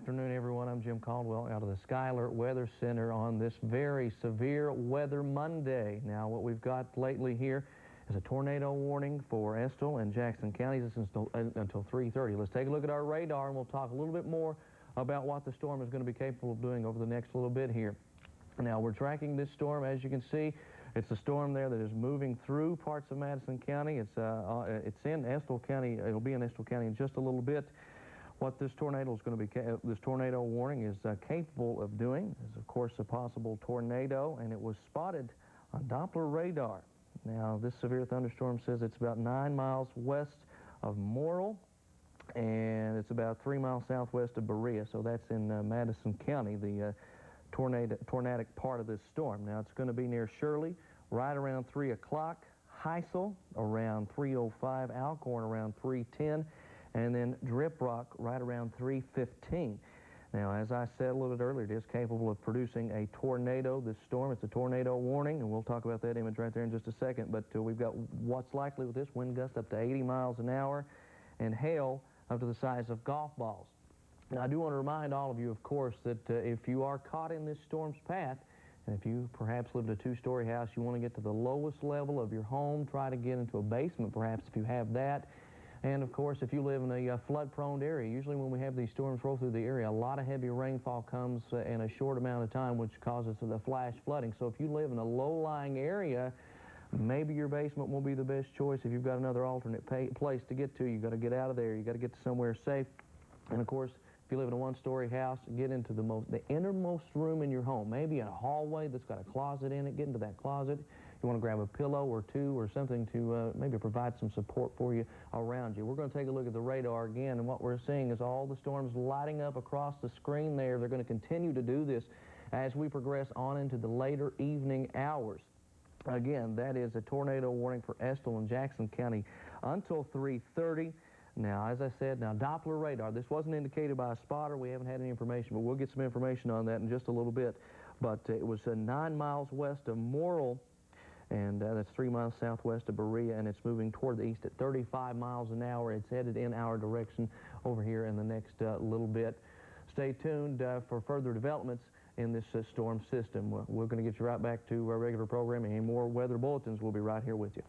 afternoon, everyone. I'm Jim Caldwell out of the Sky Alert Weather Center on this very severe weather Monday. Now, what we've got lately here is a tornado warning for Estill and Jackson counties. This is until 3:30. Let's take a look at our radar, and we'll talk a little bit more about what the storm is going to be capable of doing over the next little bit here. Now, we're tracking this storm. As you can see, it's a storm there that is moving through parts of Madison County. It's in Estill County. It'll be in Estill County in just a little bit. What this tornado is going to be, this tornado warning is capable of doing is, of course, a possible tornado, and it was spotted on Doppler radar. Now, this severe thunderstorm says it's about 9 miles west of Morrill, and it's about 3 miles southwest of Berea. So that's in Madison County, the tornadic part of this storm. Now, it's going to be near Shirley right around 3 o'clock, Heisel around 3:05, Alcorn around 3:10, and then Drip Rock right around 3:15. Now, as I said a little bit earlier, it is capable of producing a tornado, this storm. It's a tornado warning, and we'll talk about that image right there in just a second. But we've got what's likely with this: wind gust up to 80 miles an hour and hail up to the size of golf balls. Now, I do want to remind all of you, of course, that if you are caught in this storm's path, and if you perhaps live in a two-story house, you want to get to the lowest level of your home, try to get into a basement perhaps if you have that. And, of course, if you live in a flood-prone area, usually when we have these storms roll through the area, a lot of heavy rainfall comes in a short amount of time, which causes the flash flooding. So if you live in a low-lying area, maybe your basement won't be the best choice. If you've got another alternate place to get to, you've got to get out of there. You've got to get to somewhere safe. And, of course, if you live in a one-story house, get into the innermost room in your home, maybe a hallway that's got a closet in it. Get into that closet. You want to grab a pillow or two or something to maybe provide some support for you around you. We're going to take a look at the radar again, and what we're seeing is all the storms lighting up across the screen there. They're going to continue to do this as we progress on into the later evening hours. Again, that is a tornado warning for Estill and Jackson County until 3:30. Now, as I said, Doppler radar. This wasn't indicated by a spotter. We haven't had any information, but we'll get some information on that in just a little bit. But it was 9 miles west of Morrill, and that's 3 miles southwest of Berea, and it's moving toward the east at 35 miles an hour. It's headed in our direction over here in the next little bit. Stay tuned for further developments in this storm system. We're going to get you right back to our regular programming, and more weather bulletins. We'll be right here with you.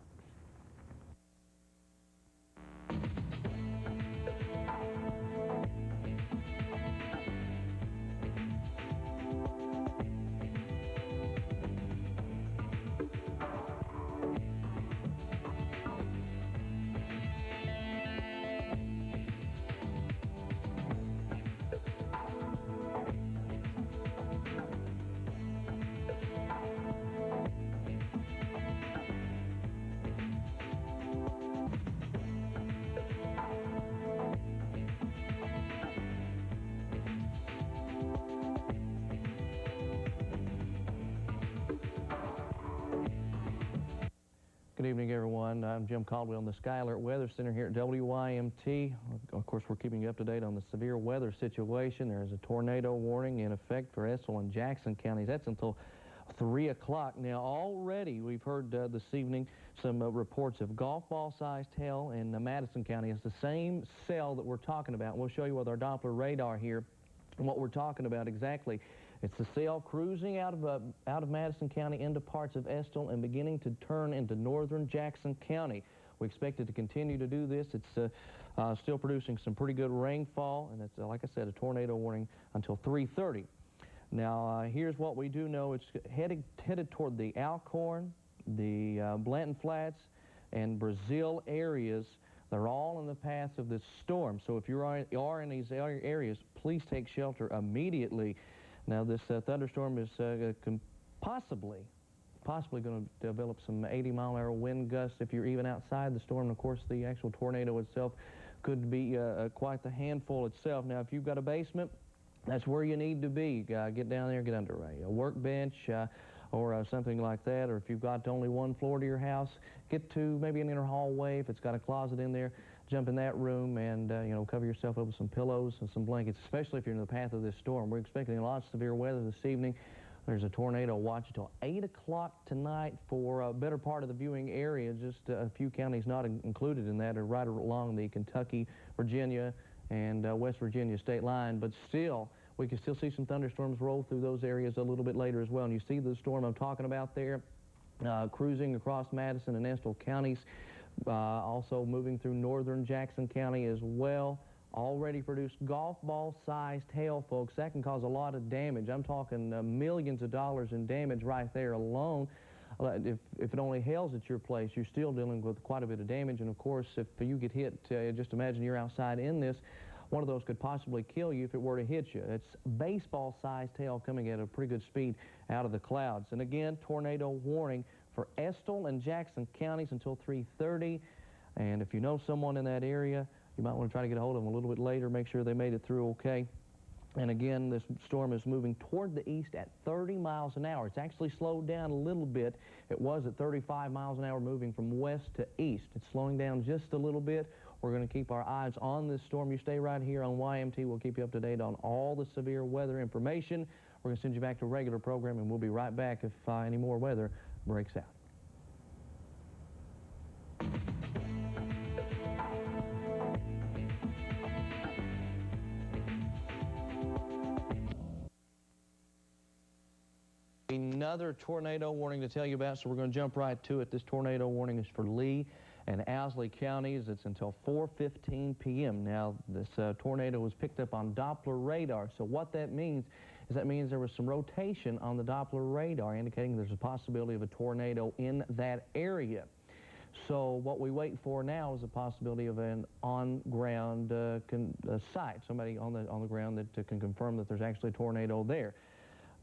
Good evening, everyone. I'm Jim Caldwell in the Sky Alert Weather Center here at WYMT. Of course, we're keeping you up to date on the severe weather situation. There is a tornado warning in effect for Estill and Jackson counties. That's until 3 o'clock. Now, already we've heard this evening some reports of golf ball-sized hail in Madison County. It's the same cell that we're talking about. We'll show you with our Doppler radar here what we're talking about exactly. It's the cell cruising out of Madison County into parts of Estill and beginning to turn into northern Jackson County. We expect it to continue to do this. It's still producing some pretty good rainfall, and it's, like I said, a tornado warning until 3:30. Now, here's what we do know. It's headed toward the Alcorn, the Blanton Flats, and Brazil areas. They're all in the path of this storm. So if you are in these areas, please take shelter immediately. Now, this thunderstorm is possibly going to develop some 80-mile-an-hour wind gusts if you're even outside the storm. And, of course, the actual tornado itself could be quite the handful itself. Now, if you've got a basement, that's where you need to be. Get down there, get under a workbench or something like that. Or if you've got only one floor to your house, get to maybe an inner hallway. If it's got a closet in there, jump in that room and, cover yourself up with some pillows and some blankets, especially if you're in the path of this storm. We're expecting a lot of severe weather this evening. There's a tornado watch until 8 o'clock tonight for a better part of the viewing area. Just a few counties not included in that are right along the Kentucky, Virginia, and West Virginia state line, but still, we can still see some thunderstorms roll through those areas a little bit later as well. And you see the storm I'm talking about there, cruising across Madison and Estill counties, also moving through northern Jackson County as well. Already produced golf ball-sized hail, folks. That can cause a lot of damage. I'm talking millions of dollars in damage right there alone. If it only hails at your place, you're still dealing with quite a bit of damage. And of course, if you get hit, just imagine you're outside in this. One of those could possibly kill you if it were to hit you. It's baseball-sized hail coming at a pretty good speed out of the clouds. And again, tornado warning for Estill and Jackson counties until 3:30. And if you know someone in that area, you might want to try to get a hold of them a little bit later, make sure they made it through okay. And again, this storm is moving toward the east at 30 miles an hour. It's actually slowed down a little bit. It was at 35 miles an hour moving from west to east. It's slowing down just a little bit. We're going to keep our eyes on this storm. You stay right here on YMT. We'll keep you up to date on all the severe weather information. We're going to send you back to regular programming. We'll be right back if any more weather breaks out. Another tornado warning to tell you about, so we're going to jump right to it. This tornado warning is for Lee and Owsley counties. It's until 4:15 p.m. Now, this tornado was picked up on Doppler radar. So what that means is there was some rotation on the Doppler radar indicating there's a possibility of a tornado in that area. So what we wait for now is a possibility of an on-ground site, somebody on the ground that can confirm that there's actually a tornado there.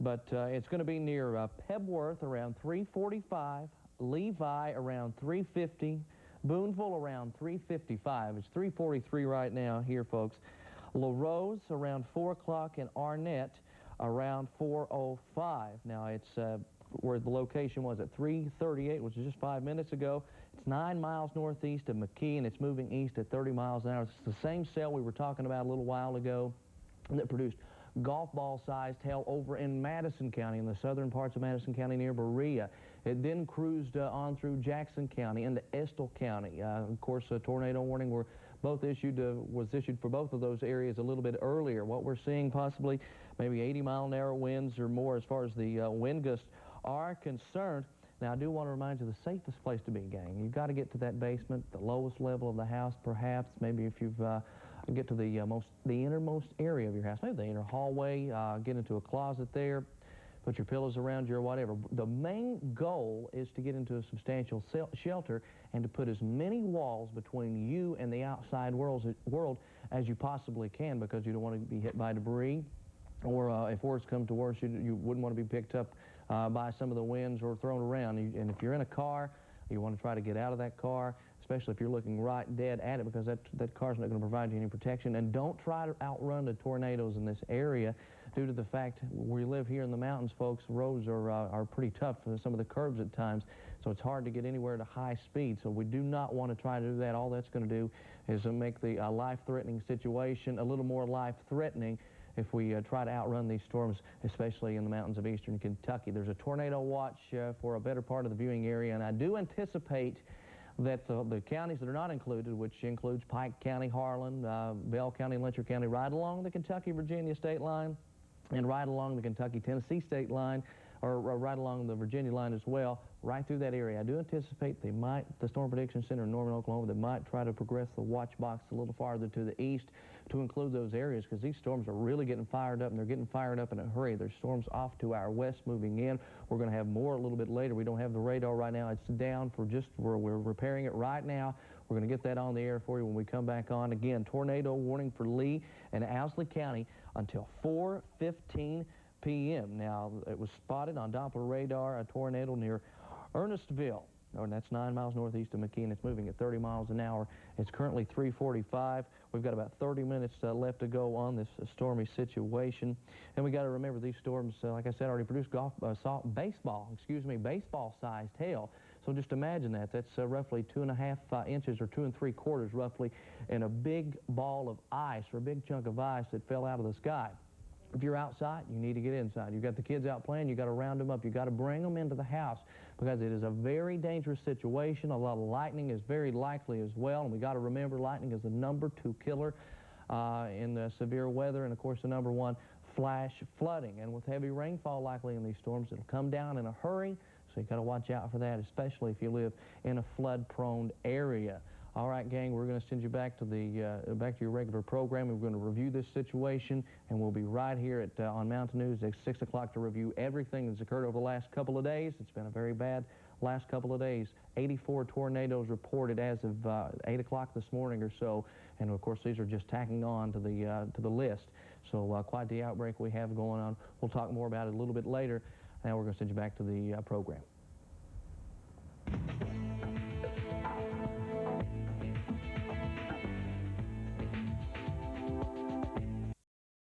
But it's going to be near Pebworth around 3:45, Levi around 3:50, Boonville around 3:55. It's 3:43 right now here, folks. LaRose around 4 o'clock, and Arnett around 4:05. Now, it's where the location was at 3:38, which is just 5 minutes ago. It's 9 miles northeast of McKee, and it's moving east at 30 miles an hour. It's the same cell we were talking about a little while ago that produced golf ball-sized hail over in Madison County, in the southern parts of Madison County near Berea. It then cruised on through Jackson County into Estill County. Of course, a tornado warning was issued for both of those areas a little bit earlier. What we're seeing possibly maybe 80-mile-an-hour winds or more as far as the wind gusts are concerned. Now, I do want to remind you the safest place to be, gang. You've got to get to that basement, the lowest level of the house, perhaps. Maybe if you've get to the innermost area of your house, maybe the inner hallway, get into a closet there, put your pillows around you or whatever. The main goal is to get into a substantial shelter and to put as many walls between you and the outside world as you possibly can, because you don't want to be hit by debris, or if worse comes to worse, you wouldn't want to be picked up by some of the winds or thrown around. And if you're in a car, you want to try to get out of that car, especially if you're looking right dead at it, because that car's not going to provide you any protection. And don't try to outrun the tornadoes in this area due to the fact we live here in the mountains, folks. Roads are pretty tough for some of the curbs at times, so it's hard to get anywhere to high speed. So we do not want to try to do that. All that's going to do is make the life-threatening situation a little more life-threatening if we try to outrun these storms, especially in the mountains of eastern Kentucky. There's a tornado watch for a better part of the viewing area, and I do anticipate that the counties that are not included, which includes Pike County, Harlan, Bell County, and Letcher County, right along the Kentucky-Virginia state line and right along the Kentucky-Tennessee state line, or right along the Virginia line as well, right through that area. I do anticipate the Storm Prediction Center in Norman, Oklahoma, they might try to progress the watch box a little farther to the east to include those areas, because these storms are really getting fired up, and they're getting fired up in a hurry. There's storms off to our west moving in. We're going to have more a little bit later. We don't have the radar right now. It's down for we're repairing it right now. We're going to get that on the air for you when we come back on. Again, tornado warning for Lee and Owsley County until 4:15 p.m. Now, it was spotted on Doppler radar, a tornado near Ernestville. And that's 9 miles northeast of McKean. It's moving at 30 miles an hour. It's currently 3:45. We've got about 30 minutes left to go on this stormy situation. And we got to remember these storms, like I said, already produced baseball-sized hail. So just imagine that. That's roughly 2.5 inches or 2 3/4 roughly in a big ball of ice, or a big chunk of ice that fell out of the sky. If you're outside, you need to get inside. You've got the kids out playing, you've got to round them up. You've got to bring them into the house, because it is a very dangerous situation. A lot of lightning is very likely as well, and we got to remember lightning is the #2 killer in the severe weather, and of course the number one, flash flooding. And with heavy rainfall likely in these storms, it'll come down in a hurry, so you got to watch out for that, especially if you live in a flood-prone area. All right, gang, we're going to send you back to your regular program. We're going to review this situation, and we'll be right here at on Mountain News at 6 o'clock to review everything that's occurred over the last couple of days. It's been a very bad last couple of days. 84 tornadoes reported as of 8 o'clock this morning or so, and of course these are just tacking on to the list. So quite the outbreak we have going on. We'll talk more about it a little bit later. Now we're going to send you back to the program.